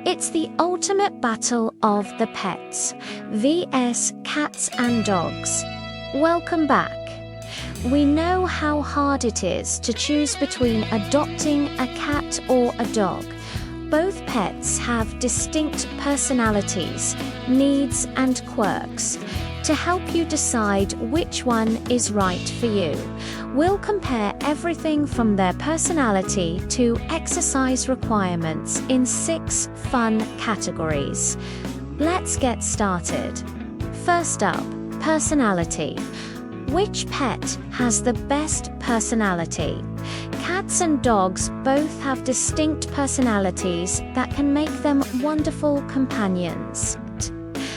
It's the ultimate battle of the pets, vs cats and dogs. Welcome back. We know how hard it is to choose between adopting a cat or a dog. Both pets have distinct personalities, needs, and quirks. To help you decide which one is right for you, we'll compare everything from their personality to exercise requirements in 6 fun categories. Let's get started. First up, personality. Which pet has the best personality? Cats and dogs both have distinct personalities that can make them wonderful companions.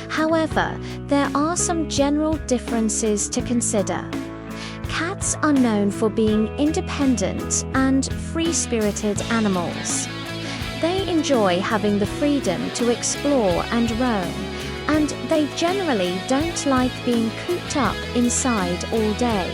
However, there are some general differences to consider. Cats are known for being independent and free-spirited animals. They enjoy having the freedom to explore and roam, and they generally don't like being cooped up inside all day.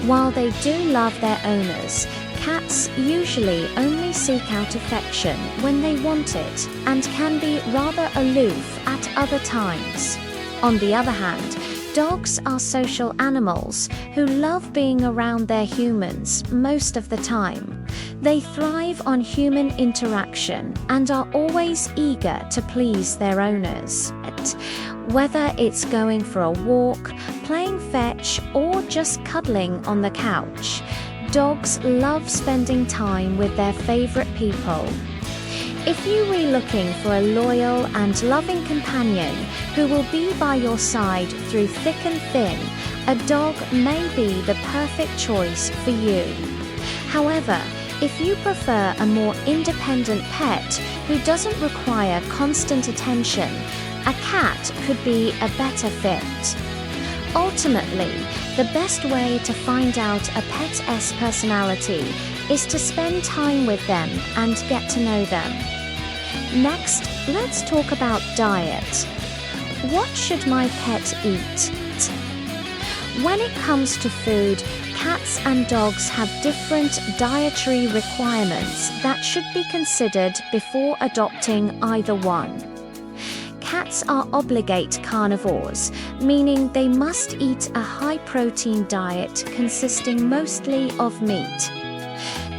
While they do love their owners, cats usually only seek out affection when they want it and can be rather aloof at other times. On the other hand, dogs are social animals who love being around their humans most of the time. They thrive on human interaction and are always eager to please their owners. Whether it's going for a walk, playing fetch, or just cuddling on the couch, dogs love spending time with their favorite people. If you were looking for a loyal and loving companion who will be by your side through thick and thin, a dog may be the perfect choice for you. However, if you prefer a more independent pet who doesn't require constant attention, a cat could be a better fit. Ultimately, the best way to find out a pet's personality is to spend time with them and get to know them. Next, let's talk about diet. What should my pet eat? When it comes to food, cats and dogs have different dietary requirements that should be considered before adopting either one. Cats are obligate carnivores, meaning they must eat a high-protein diet consisting mostly of meat.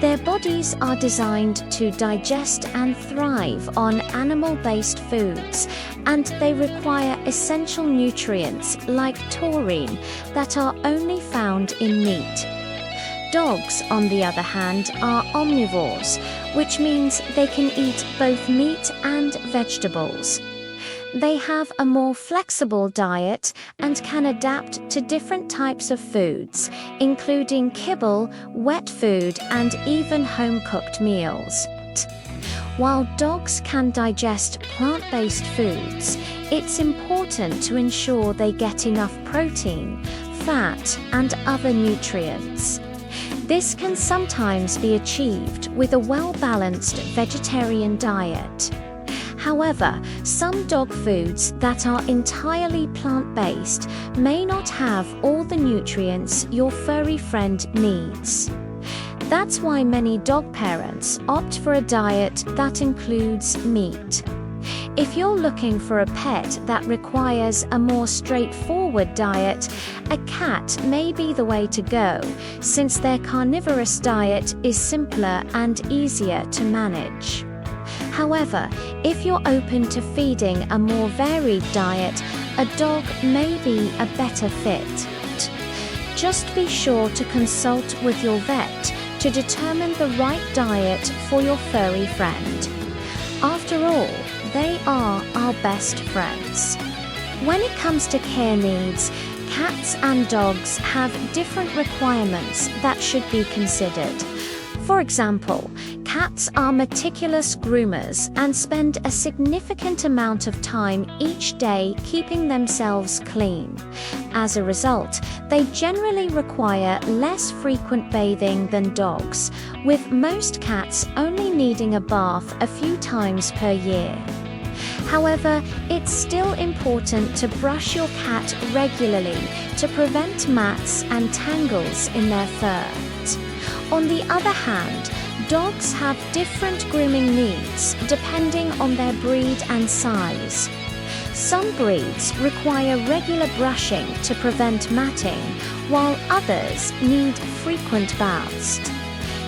Their bodies are designed to digest and thrive on animal-based foods, and they require essential nutrients like taurine that are only found in meat. Dogs, on the other hand, are omnivores, which means they can eat both meat and vegetables. They have a more flexible diet and can adapt to different types of foods, including kibble, wet food, and even home-cooked meals. While dogs can digest plant-based foods, it's important to ensure they get enough protein, fat, and other nutrients. This can sometimes be achieved with a well-balanced vegetarian diet. However, some dog foods that are entirely plant-based may not have all the nutrients your furry friend needs. That's why many dog parents opt for a diet that includes meat. If you're looking for a pet that requires a more straightforward diet, a cat may be the way to go, since their carnivorous diet is simpler and easier to manage. However, if you're open to feeding a more varied diet, a dog may be a better fit. Just be sure to consult with your vet to determine the right diet for your furry friend. After all, they are our best friends. When it comes to care needs, cats and dogs have different requirements that should be considered. For example, cats are meticulous groomers and spend a significant amount of time each day keeping themselves clean. As a result, they generally require less frequent bathing than dogs, with most cats only needing a bath a few times per year. However, it's still important to brush your cat regularly to prevent mats and tangles in their fur. On the other hand, Dogs have different grooming needs depending on their breed and size. Some breeds require regular brushing to prevent matting, while others need frequent baths.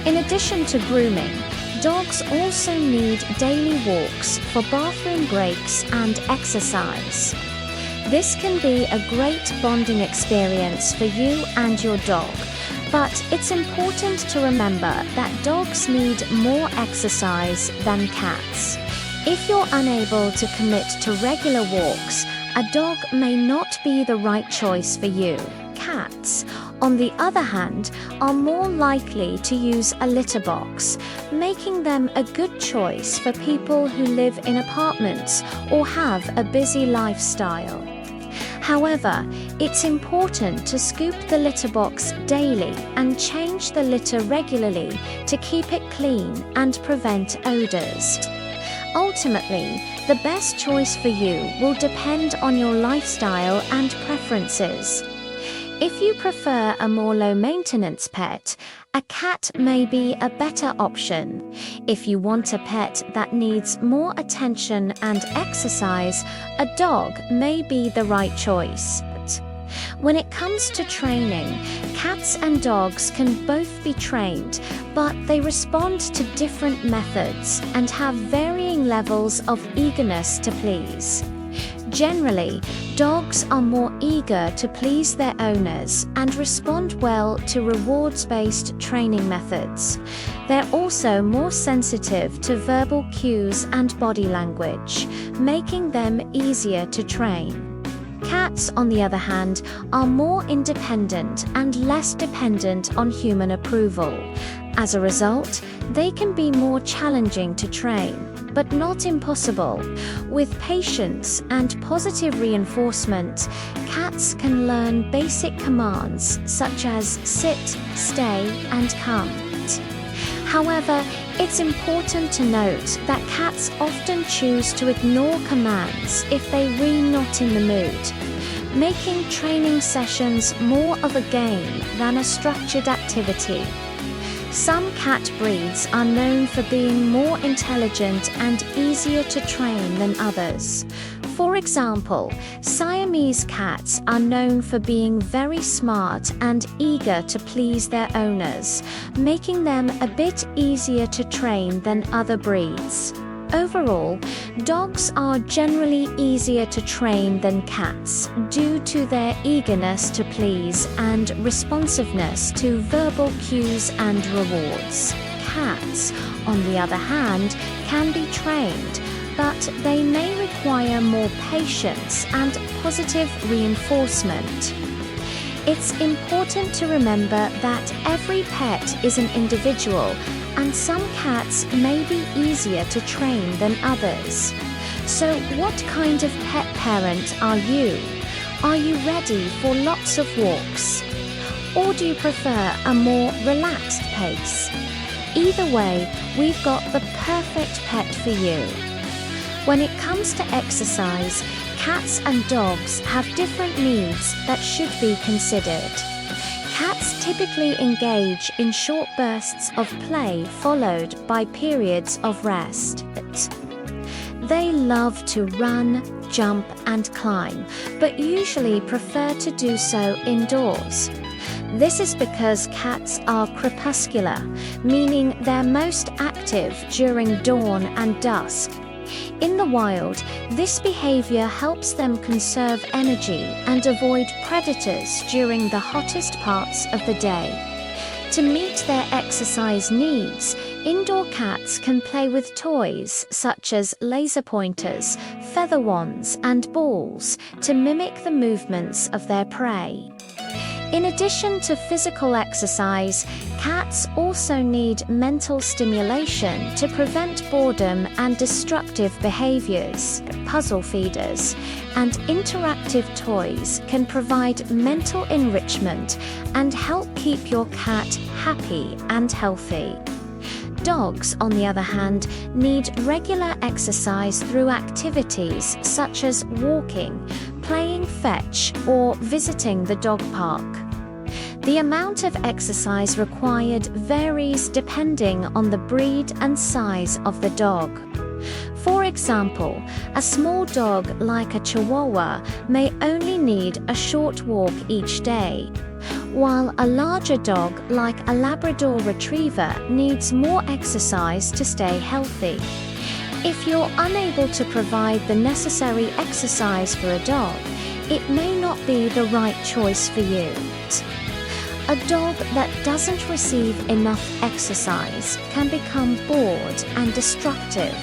In addition to grooming, dogs also need daily walks for bathroom breaks and exercise. This can be a great bonding experience for you and your dog, but it's important to remember that dogs need more exercise than cats. If you're unable to commit to regular walks, a dog may not be the right choice for you. Cats, on the other hand, are more likely to use a litter box, making them a good choice for people who live in apartments or have a busy lifestyle. However, it's important to scoop the litter box daily and change the litter regularly to keep it clean and prevent odors. Ultimately, the best choice for you will depend on your lifestyle and preferences. If you prefer a more low-maintenance pet, a cat may be a better option. If you want a pet that needs more attention and exercise, a dog may be the right choice. When it comes to training, cats and dogs can both be trained, but they respond to different methods and have varying levels of eagerness to please. Generally, dogs are more eager to please their owners and respond well to rewards-based training methods. They're also more sensitive to verbal cues and body language, making them easier to train. Cats, on the other hand, are more independent and less dependent on human approval. As a result, they can be more challenging to train, but not impossible. With patience and positive reinforcement, cats can learn basic commands such as sit, stay, and come. However, it's important to note that cats often choose to ignore commands if they're really not in the mood, making training sessions more of a game than a structured activity. Some cat breeds are known for being more intelligent and easier to train than others. For example, Siamese cats are known for being very smart and eager to please their owners, making them a bit easier to train than other breeds. Overall, dogs are generally easier to train than cats due to their eagerness to please and responsiveness to verbal cues and rewards. Cats, on the other hand, can be trained, but they may require more patience and positive reinforcement. It's important to remember that every pet is an individual, and some cats may be easier to train than others. So what kind of pet parent are you? Are you ready for lots of walks? Or do you prefer a more relaxed pace? Either way, we've got the perfect pet for you. When it comes to exercise, cats and dogs have different needs that should be considered. Cats typically engage in short bursts of play followed by periods of rest. They love to run, jump, and climb, but usually prefer to do so indoors. This is because cats are crepuscular, meaning they're most active during dawn and dusk. In the wild, this behavior helps them conserve energy and avoid predators during the hottest parts of the day. To meet their exercise needs, indoor cats can play with toys such as laser pointers, feather wands, and balls to mimic the movements of their prey. In addition to physical exercise, cats also need mental stimulation to prevent boredom and destructive behaviors. Puzzle feeders and interactive toys can provide mental enrichment and help keep your cat happy and healthy. Dogs, on the other hand, need regular exercise through activities such as walking, playing fetch, or visiting the dog park. The amount of exercise required varies depending on the breed and size of the dog. For example, a small dog like a Chihuahua may only need a short walk each day, while a larger dog like a Labrador Retriever needs more exercise to stay healthy. If you're unable to provide the necessary exercise for a dog, it may not be the right choice for you. A dog that doesn't receive enough exercise can become bored and destructive,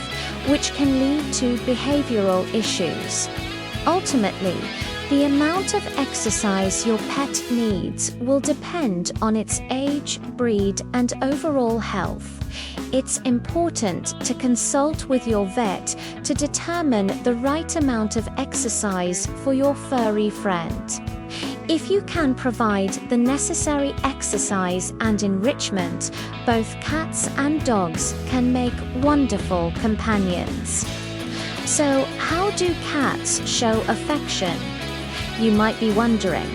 which can lead to behavioral issues. Ultimately, the amount of exercise your pet needs will depend on its age, breed, and overall health. It's important to consult with your vet to determine the right amount of exercise for your furry friend. If you can provide the necessary exercise and enrichment, both cats and dogs can make wonderful companions. So, how do cats show affection? You might be wondering.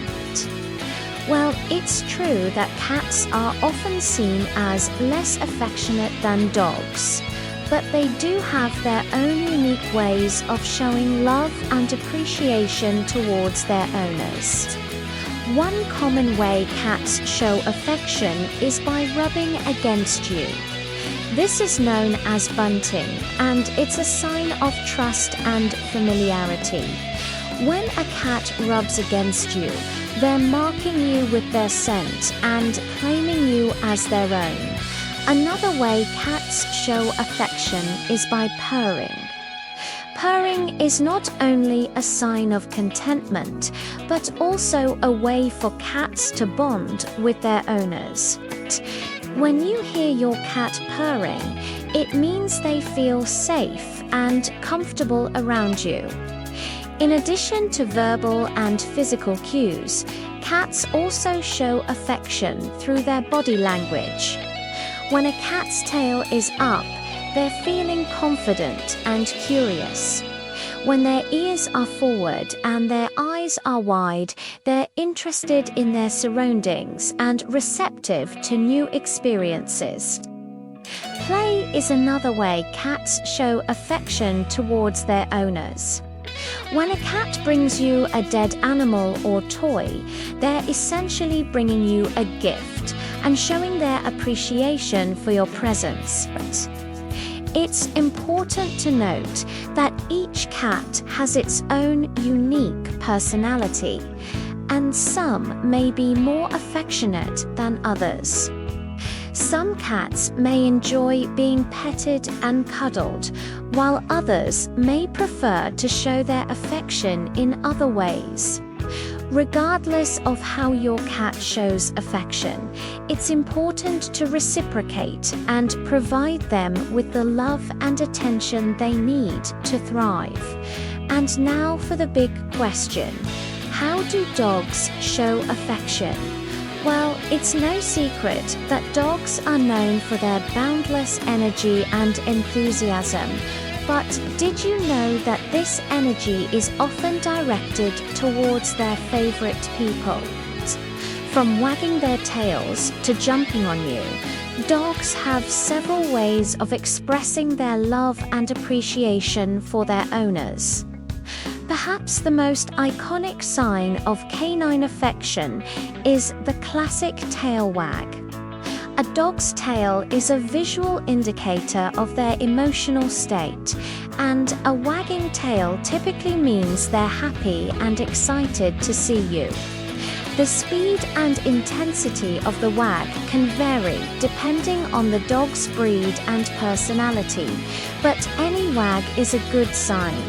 Well, it's true that cats are often seen as less affectionate than dogs, but they do have their own unique ways of showing love and appreciation towards their owners. One common way cats show affection is by rubbing against you. This is known as bunting, and it's a sign of trust and familiarity. When a cat rubs against you, they're marking you with their scent and claiming you as their own. Another way cats show affection is by purring. Purring is not only a sign of contentment, but also a way for cats to bond with their owners. When you hear your cat purring, it means they feel safe and comfortable around you. In addition to verbal and physical cues, cats also show affection through their body language. When a cat's tail is up, they're feeling confident and curious. When their ears are forward and their eyes are wide, they're interested in their surroundings and receptive to new experiences. Play is another way cats show affection towards their owners. When a cat brings you a dead animal or toy, they're essentially bringing you a gift and showing their appreciation for your presence. It's important to note that each cat has its own unique personality, and some may be more affectionate than others. Some cats may enjoy being petted and cuddled, while others may prefer to show their affection in other ways. Regardless of how your cat shows affection, it's important to reciprocate and provide them with the love and attention they need to thrive. And now for the big question: how do dogs show affection? Well, it's no secret that dogs are known for their boundless energy and enthusiasm. But did you know that this energy is often directed towards their favorite people? From wagging their tails to jumping on you, dogs have several ways of expressing their love and appreciation for their owners. Perhaps the most iconic sign of canine affection is the classic tail wag. A dog's tail is a visual indicator of their emotional state, and a wagging tail typically means they're happy and excited to see you. The speed and intensity of the wag can vary depending on the dog's breed and personality, but any wag is a good sign.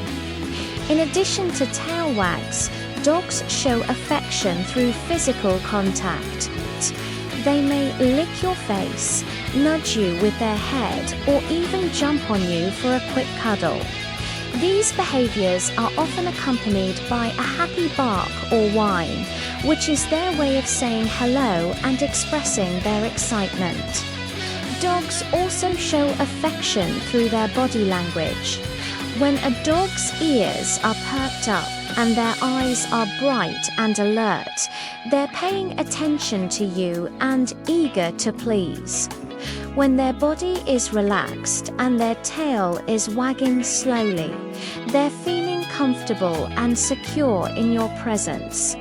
In addition to tail wags, dogs show affection through physical contact. They may lick your face, nudge you with their head, or even jump on you for a quick cuddle. These behaviors are often accompanied by a happy bark or whine, which is their way of saying hello and expressing their excitement. Dogs also show affection through their body language. When a dog's ears are perked up, and their eyes are bright and alert. They're paying attention to you and eager to please. When their body is relaxed and their tail is wagging slowly, they're feeling comfortable and secure in your presence.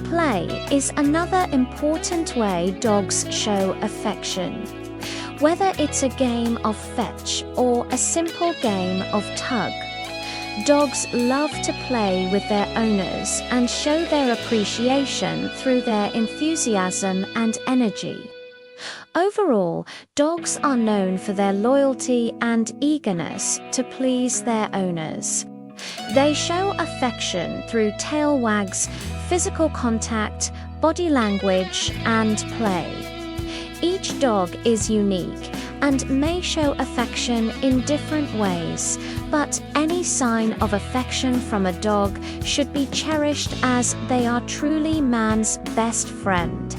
Play is another important way dogs show affection. Whether it's a game of fetch or a simple game of tug, dogs love to play with their owners and show their appreciation through their enthusiasm and energy. Overall, dogs are known for their loyalty and eagerness to please their owners. They show affection through tail wags, physical contact, body language, and play. Each dog is unique and may show affection in different ways, but any sign of affection from a dog should be cherished as they are truly man's best friend.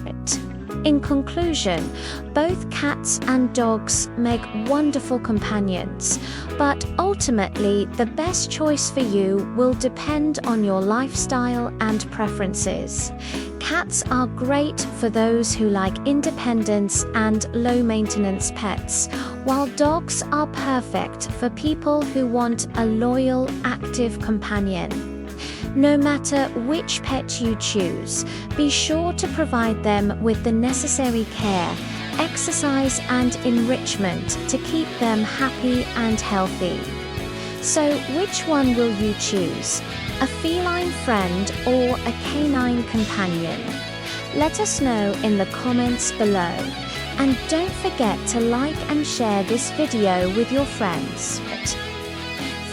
In conclusion, both cats and dogs make wonderful companions, but ultimately the best choice for you will depend on your lifestyle and preferences. Cats are great for those who like independence and low-maintenance pets, while dogs are perfect for people who want a loyal, active companion. No matter which pet you choose, be sure to provide them with the necessary care, exercise and enrichment to keep them happy and healthy. So, which one will you choose? A feline friend or a canine companion? Let us know in the comments below. And don't forget to like and share this video with your friends.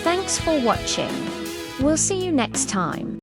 Thanks for watching. We'll see you next time.